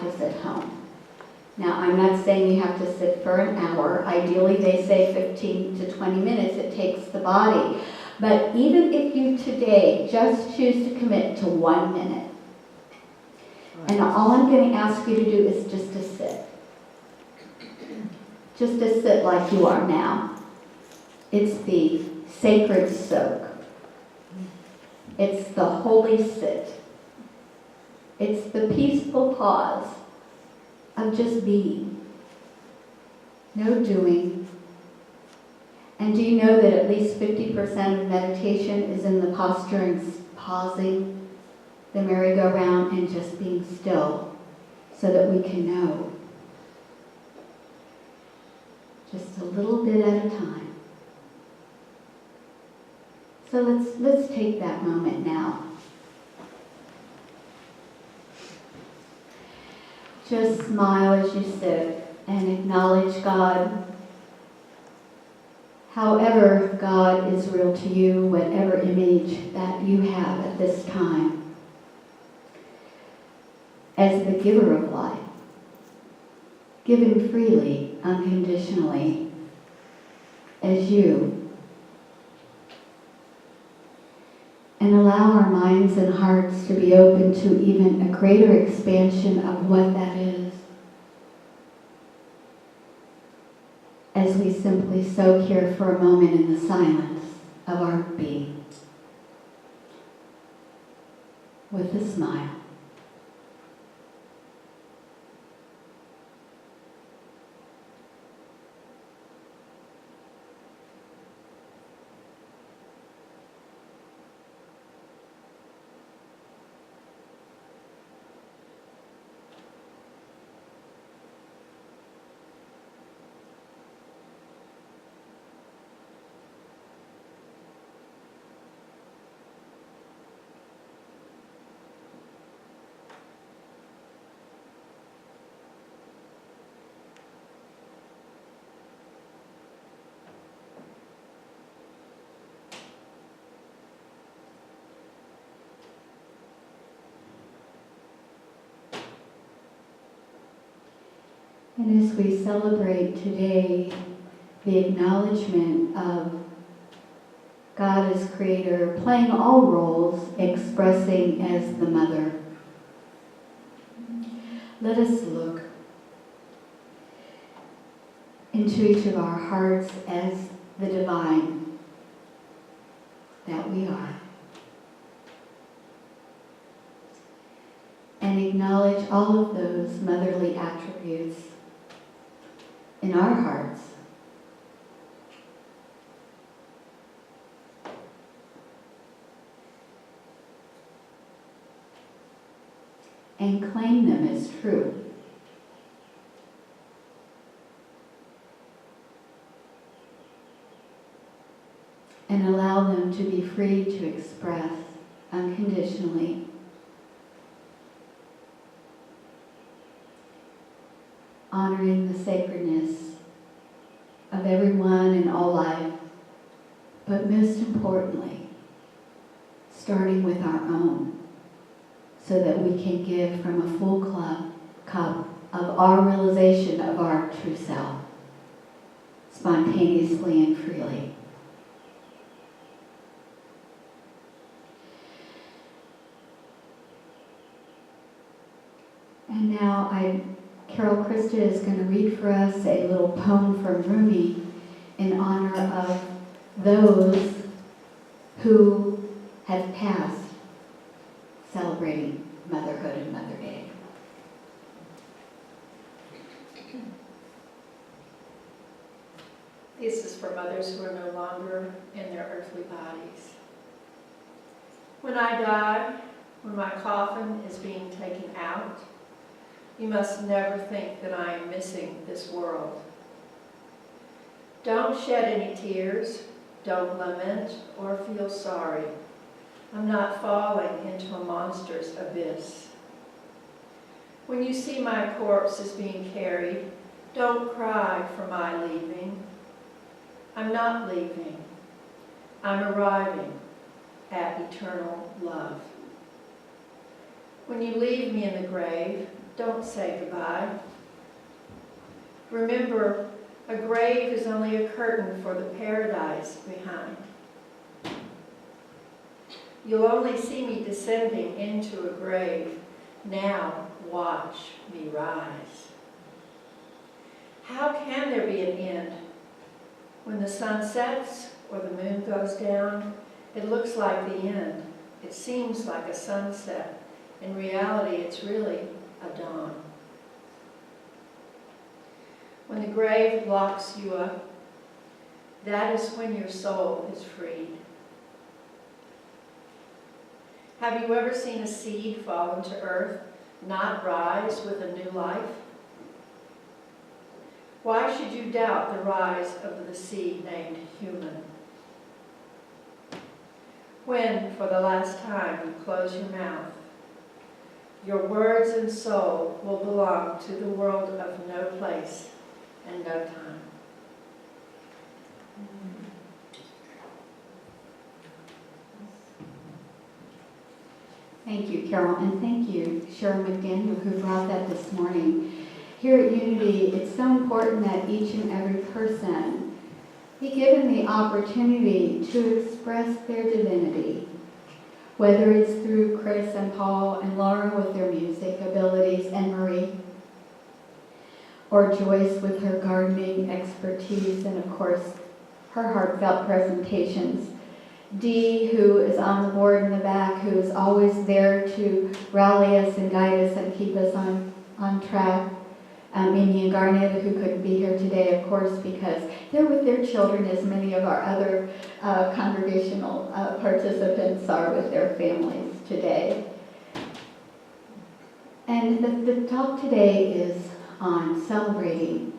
practice at home. Now, I'm not saying you have to sit for an hour. Ideally, they say 15 to 20 minutes it takes the body. But even if you today just choose to commit to 1 minute, and all I'm going to ask you to do is just to sit. Just to sit like you are now. It's the sacred soak. It's the holy sit. It's the peaceful pause of just being. No doing. And do you know that at least 50% of meditation is in the posturing, pausing the merry-go-round and just being still so that we can know. Just a little bit at a time. So let's take that moment now. Just smile as you sit and acknowledge God. However God is real to you, whatever image that you have at this time. As the giver of life, given freely, unconditionally, as you. And allow our minds and hearts to be open to even a greater expansion of what that is. As we simply soak here for a moment in the silence of our being. With a smile. And as we celebrate today the acknowledgement of God as creator, playing all roles, expressing as the mother, let us look into each of our hearts as the divine that we are. And acknowledge all of those motherly attributes in our hearts. And claim them as true. And allow them to be free to express unconditionally. Honoring the sacredness of everyone and all life, but most importantly, starting with our own, so that we can give from a full cup of our realization of our true self, spontaneously and freely. And now Carol Krista is going to read for us a little poem from Rumi in honor of those who have passed celebrating motherhood and Mother Day. This is for mothers who are no longer in their earthly bodies. When I die, when my coffin is being taken out, you must never think that I am missing this world. Don't shed any tears, don't lament or feel sorry. I'm not falling into a monster's abyss. When you see my corpse is being carried, don't cry for my leaving. I'm not leaving. I'm arriving at eternal love. When you leave me in the grave, don't say goodbye. Remember, a grave is only a curtain for the paradise behind. You'll only see me descending into a grave. Now watch me rise. How can there be an end? When the sun sets or the moon goes down, it looks like the end. It seems like a sunset. In reality, it's really a dawn. When the grave locks you up, that is when your soul is freed. Have you ever seen a seed fall into earth, not rise with a new life? Why should you doubt the rise of the seed named human? When, for the last time, you close your mouth, your words and soul will belong to the world of no place and no time. Thank you, Carol, and thank you, Cheryl McDaniel, who brought that this morning. Here at Unity, it's so important that each and every person be given the opportunity to express their divinity, whether it's through Chris and Paul and Laura with their music abilities, and Marie, or Joyce with her gardening expertise, and of course, her heartfelt presentations. Dee, who is on the board in the back, who is always there to rally us and guide us and keep us on track. Amy and Garnett, who couldn't be here today, of course, because they're with their children, as many of our other congregational participants are with their families today. And the talk today is on celebrating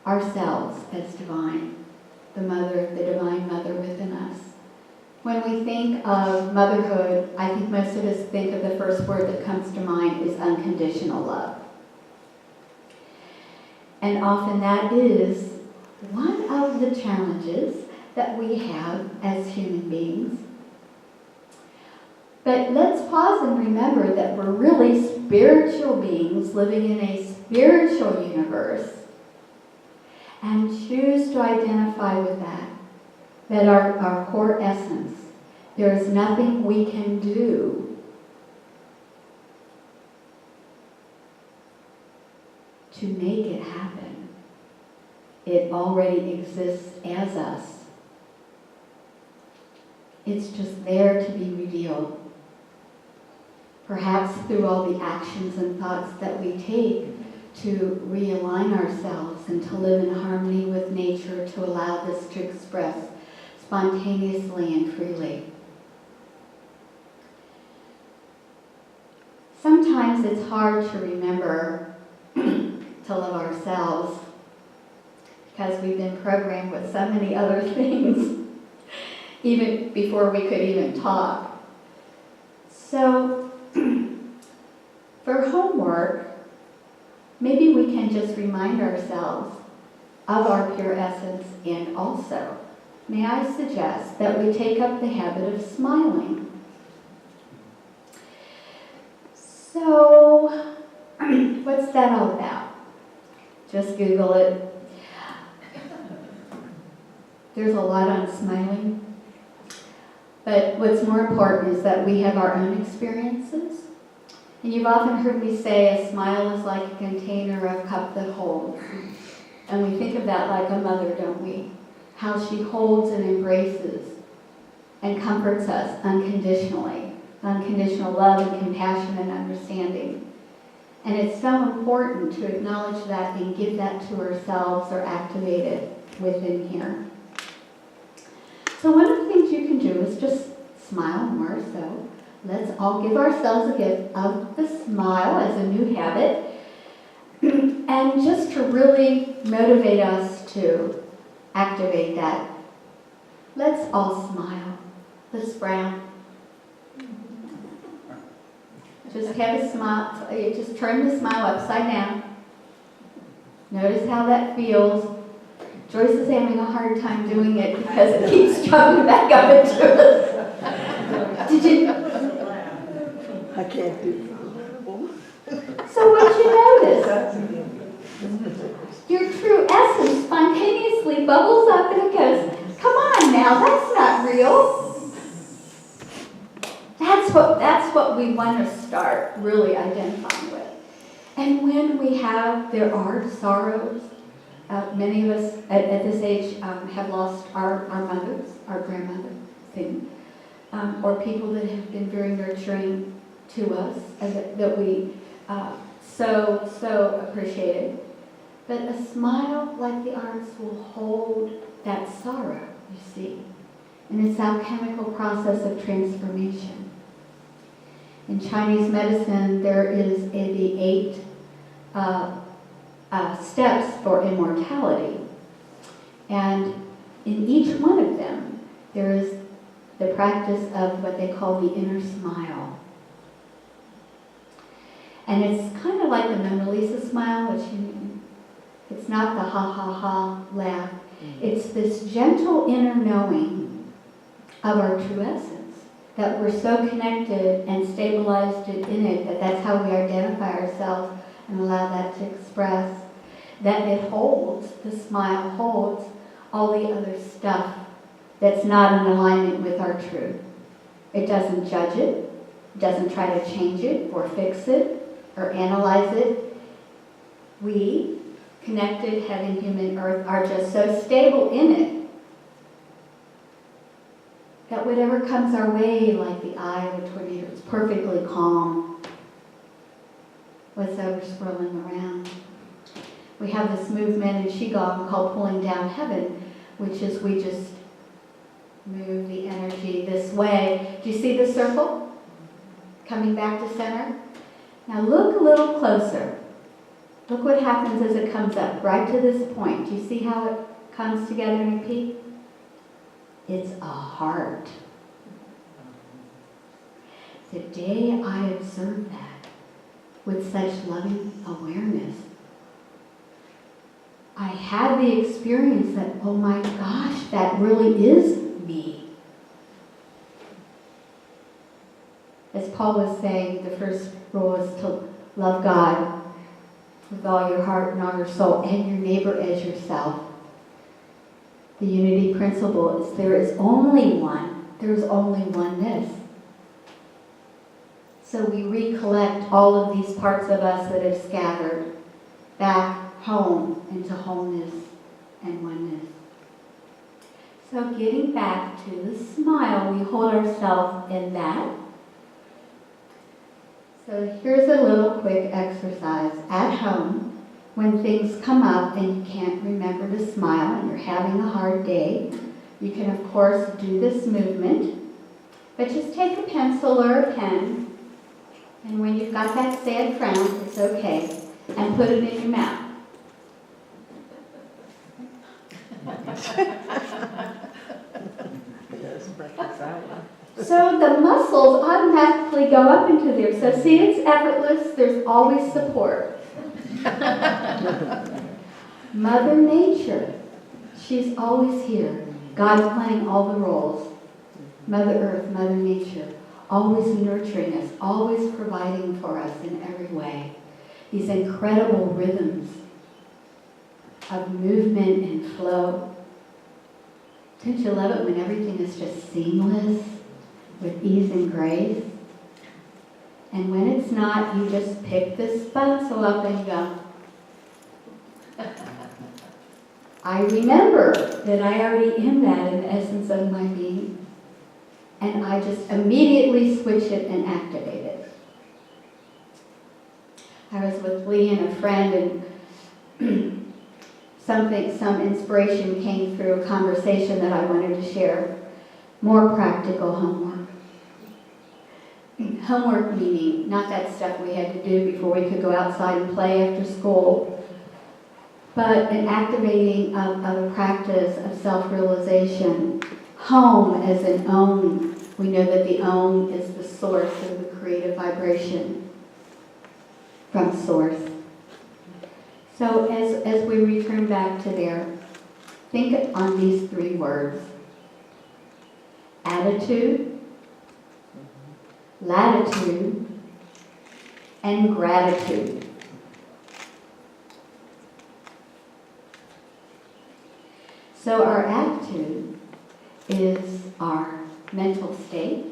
ourselves as divine, the divine mother within us. When we think of motherhood, I think most of us think of the first word that comes to mind is unconditional love. And often that is one of the challenges that we have as human beings. But let's pause and remember that we're really spiritual beings living in a spiritual universe, and choose to identify with that our core essence. There is nothing we can do to make it happen. It already exists as us. It's just there to be revealed. Perhaps through all the actions and thoughts that we take to realign ourselves and to live in harmony with nature, to allow this to express spontaneously and freely. Sometimes it's hard to remember to love ourselves because we've been programmed with so many other things, even before we could even talk. So, for homework, maybe we can just remind ourselves of our pure essence, and also, may I suggest that we take up the habit of smiling. So, what's that all about? Just Google it. There's a lot on smiling. But what's more important is that we have our own experiences. And you've often heard me say a smile is like a container, a cup that holds. And we think of that like a mother, don't we? How she holds and embraces and comforts us unconditionally. Unconditional love and compassion and understanding. And it's so important to acknowledge that and give that to ourselves or activate it within here. So one of the things you can do is just smile more. So let's all give ourselves a gift of the smile as a new habit. And just to really motivate us to activate that, let's all smile. Let's frown. Just have a smile. Just turn the smile upside down. Notice how that feels. Joyce is having a hard time doing it because it keeps dropping back up into us. Did you? I can't do it. So bubbles up and it goes, come on now, that's not real. That's what we want to start really identifying with. And when there are sorrows, many of us at this age have lost our mothers, our grandmothers, or people that have been very nurturing to us, and that we so appreciated. But a smile like the arms will hold that sorrow, you see. And it's our chemical process of transformation. In Chinese medicine, there is the 8 steps for immortality. And in each one of them, there is the practice of what they call the inner smile. And it's kind of like the Mona Lisa smile, which it's not the ha laugh. It's this gentle inner knowing of our true essence, that we're so connected and stabilized in it that that's how we identify ourselves and allow that to express, that it holds, the smile holds all the other stuff that's not in alignment with our truth. It doesn't judge it, doesn't try to change it or fix it or analyze it. We, connected, heaven, human, earth, are just so stable in it that whatever comes our way, like the eye of a tornado, it's perfectly calm. What's ever swirling around. We have this movement in Qigong called pulling down heaven, which is we just move the energy this way. Do you see the circle coming back to center? Now look a little closer. Look what happens as it comes up, right to this point. Do you see how it comes together in a peak? It's a heart. The day I observed that with such loving awareness, I had the experience that, oh my gosh, that really is me. As Paul was saying, the first rule is to love God with all your heart and all your soul, and your neighbor as yourself. The unity principle is there is only one. There is only oneness. So we recollect all of these parts of us that have scattered back home into wholeness and oneness. So getting back to the smile, we hold ourselves in that. So here's a little quick exercise. At home, when things come up and you can't remember to smile and you're having a hard day, you can of course do this movement, but just take a pencil or a pen, and when you've got that sad frown, it's okay, and put it in your mouth. So the muscles automatically go up into there. So see, it's effortless. There's always support. Mother Nature, she's always here. God's playing all the roles. Mother Earth, Mother Nature, always nurturing us, always providing for us in every way. These incredible rhythms of movement and flow. Don't you love it when everything is just seamless, with ease and grace? And when it's not, you just pick this pencil up and go, I remember that I already am that in the essence of my being. And I just immediately switch it and activate it. I was with Lee and a friend, and some inspiration came through a conversation that I wanted to share. More practical homework. Homework meaning not that stuff we had to do before we could go outside and play after school, but an activating of a practice of self-realization. Home as an Om. We know that the Om is the source of the creative vibration from source. So as we return back to there, think on these 3 words. Attitude, latitude, and gratitude. So our attitude is our mental state.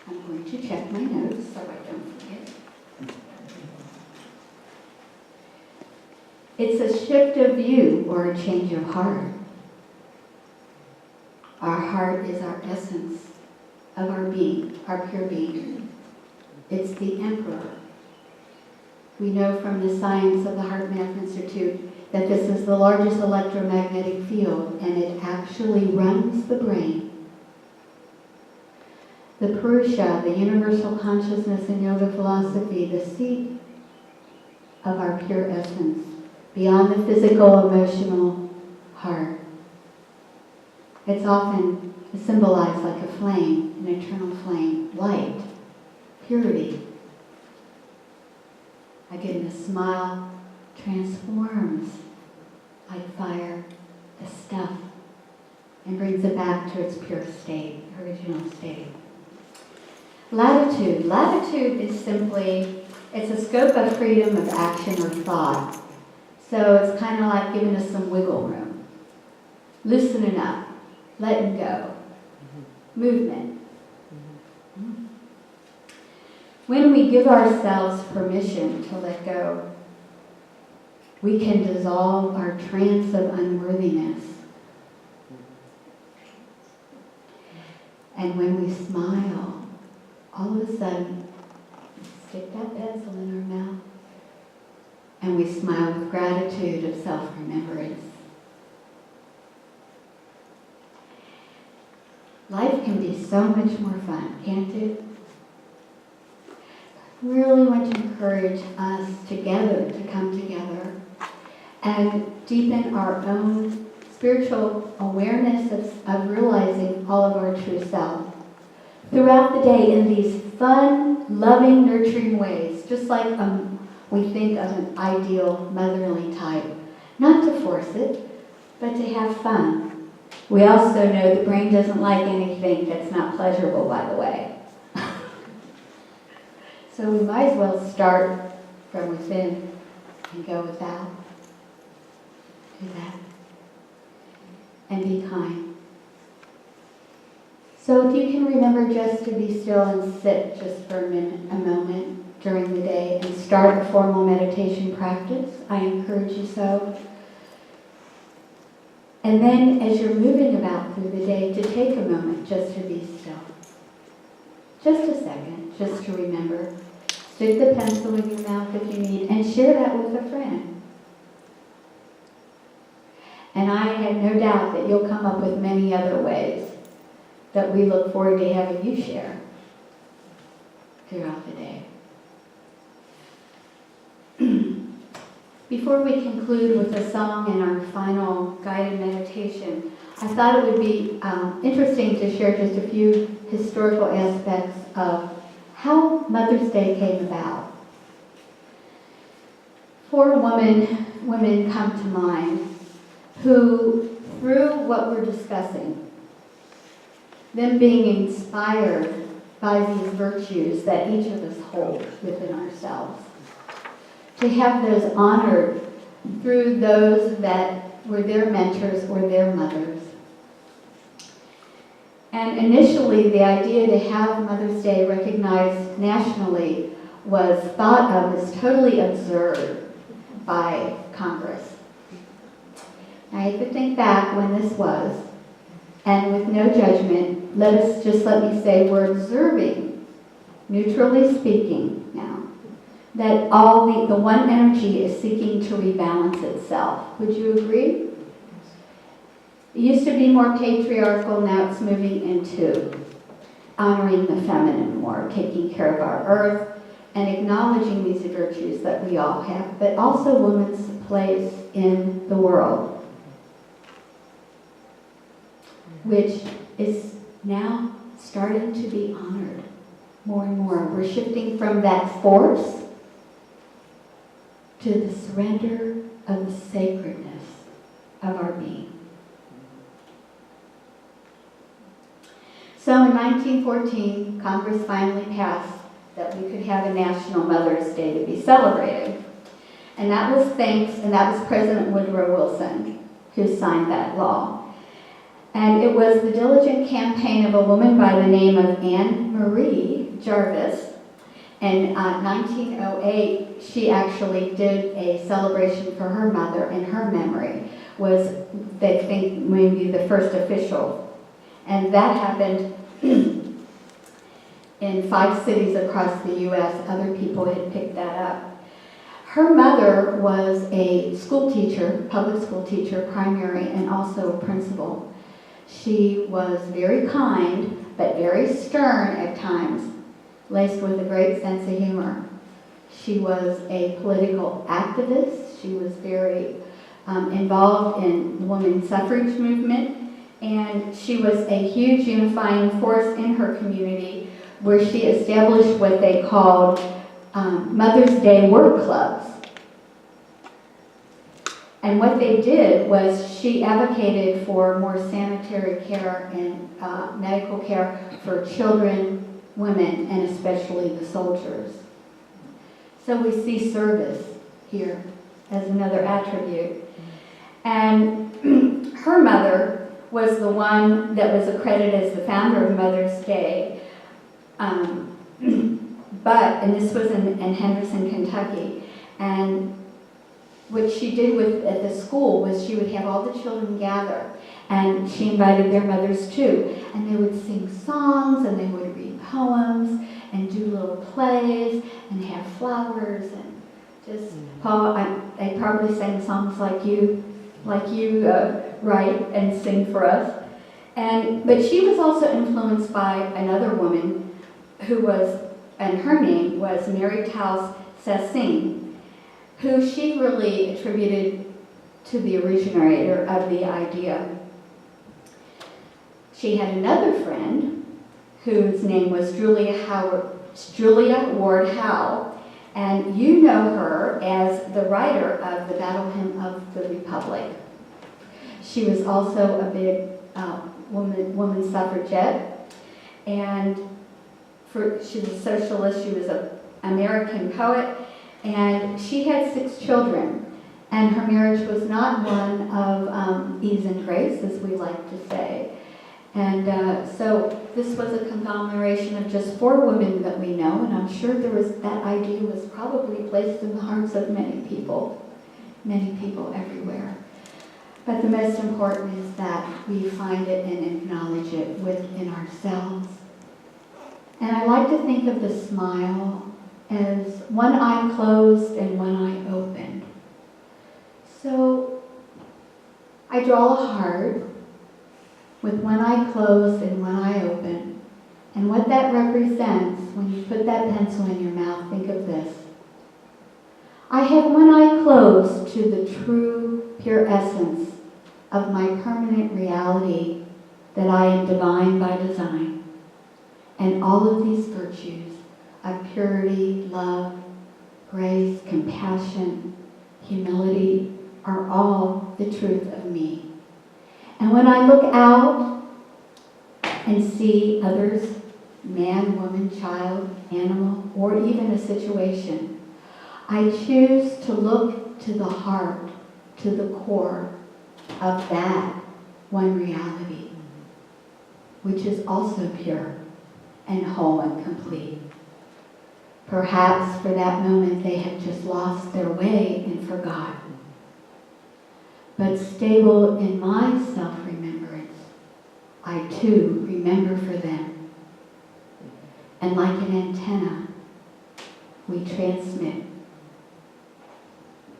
I'm going to check my notes so I don't forget. It's a shift of view or a change of heart. Our heart is our essence of our being, our pure being. It's the emperor. We know from the science of the HeartMath Institute that this is the largest electromagnetic field, and it actually runs the brain. The Purusha, the universal consciousness in yoga philosophy, the seat of our pure essence, beyond the physical, emotional heart. It's often symbolized like a flame, an eternal flame, light, purity. Again, the smile transforms like fire the stuff and brings it back to its pure state, original state. Latitude. Latitude is simply, it's a scope of freedom of action or thought. So it's kind of like giving us some wiggle room. Loosening up, letting go, movement. When we give ourselves permission to let go, we can dissolve our trance of unworthiness. And when we smile, all of a sudden, we stick that pencil in our mouth, and we smile with gratitude of self-remembrance. Life can be so much more fun, can't it? I really want to encourage us together to come together and deepen our own spiritual awareness of realizing all of our true self throughout the day in these fun, loving, nurturing ways, just like we think of an ideal motherly type. Not to force it, but to have fun. We also know the brain doesn't like anything that's not pleasurable, by the way. So we might as well start from within and go with that. Do that. And be kind. So if you can remember just to be still and sit just for a moment during the day and start a formal meditation practice, I encourage you so. And then as you're moving about through the day, to take a moment just to be still. Just a second, just to remember. Stick the pencil in your mouth if you need, and share that with a friend. And I have no doubt that you'll come up with many other ways that we look forward to having you share throughout the day. Before we conclude with a song and our final guided meditation, I thought it would be interesting to share just a few historical aspects of how Mother's Day came about. 4 women come to mind who, through what we're discussing, them being inspired by these virtues that each of us hold within ourselves, to have those honored through those that were their mentors or their mothers. And initially, the idea to have Mother's Day recognized nationally was thought of as totally absurd by Congress. Now, you could think back when this was, and with no judgment, let me say we're observing, neutrally speaking now, that all the one energy is seeking to rebalance itself. Would you agree? It used to be more patriarchal, now it's moving into honoring the feminine more, taking care of our earth, and acknowledging these virtues that we all have, but also women's place in the world, which is now starting to be honored more and more. We're shifting from that force to the surrender of the sacredness of our being. So in 1914, Congress finally passed that we could have a National Mother's Day to be celebrated. And that was President Woodrow Wilson who signed that law. And it was the diligent campaign of a woman by the name of Anne Marie Jarvis. In 1908, she actually did a celebration for her mother in her memory. Was, they think, maybe the first official. And that happened in 5 cities across the U.S. Other people had picked that up. Her mother was a school teacher, public school teacher, primary, and also a principal. She was very kind, but very stern at times, laced with a great sense of humor. She was a political activist. She was very involved in the women's suffrage movement, and she was a huge unifying force in her community, where she established what they called Mother's Day work clubs. And what they did was she advocated for more sanitary care and medical care for children, women, and especially the soldiers. So we see service here as another attribute. And her mother was the one that was accredited as the founder of Mother's Day. And this was in Henderson, Kentucky. And what she did at the school was she would have all the children gather, and she invited their mothers too. And they would sing songs, and they would read poems, and do little plays, and have flowers, and just, Paul, they probably sang songs like you write and sing for us. But she was also influenced by another woman who was, and her name was Mary Taus Sassine, who she really attributed to the originator of the idea. She had another friend whose name was Julia Ward Howe, and you know her as the writer of the Battle Hymn of the Republic. She was also a big woman suffragette, and she was a socialist. She was an American poet, and she had 6 children, and her marriage was not one of ease and grace, as we like to say. And so this was a conglomeration of just 4 women that we know, and I'm sure that idea was probably placed in the hearts of many people everywhere. But the most important is that we find it and acknowledge it within ourselves. And I like to think of the smile as one eye closed and one eye open. So I draw a heart with one eye closed and one eye open. And what that represents, when you put that pencil in your mouth, think of this. I have one eye closed to the true, pure essence of my permanent reality, that I am divine by design. And all of these virtues of purity, love, grace, compassion, humility are all the truth of me. And when I look out and see others, man, woman, child, animal, or even a situation, I choose to look to the heart, to the core of that one reality, which is also pure and whole and complete. Perhaps for that moment they have just lost their way and forgotten. But stable in my self-remembrance, I too remember for them. And like an antenna, we transmit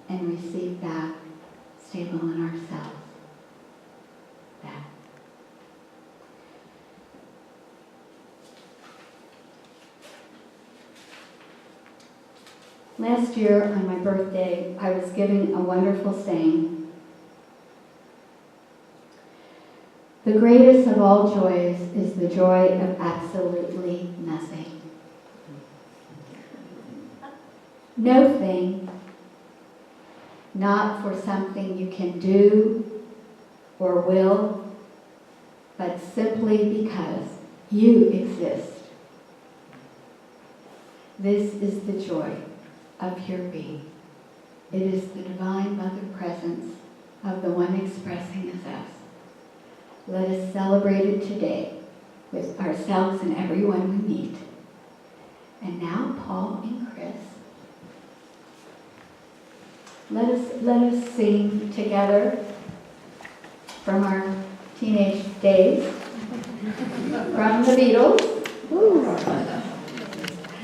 and receive back, stable in ourselves. That. Last year on my birthday, I was given a wonderful saying. The greatest of all joys is the joy of absolutely nothing. No thing, not for something you can do or will, but simply because you exist. This is the joy of pure being. It is the divine mother presence of the one expressing as us. Let us celebrate it today with ourselves and everyone we meet. And now, Paul and Chris, let us sing together from our teenage days, from the Beatles. Ooh.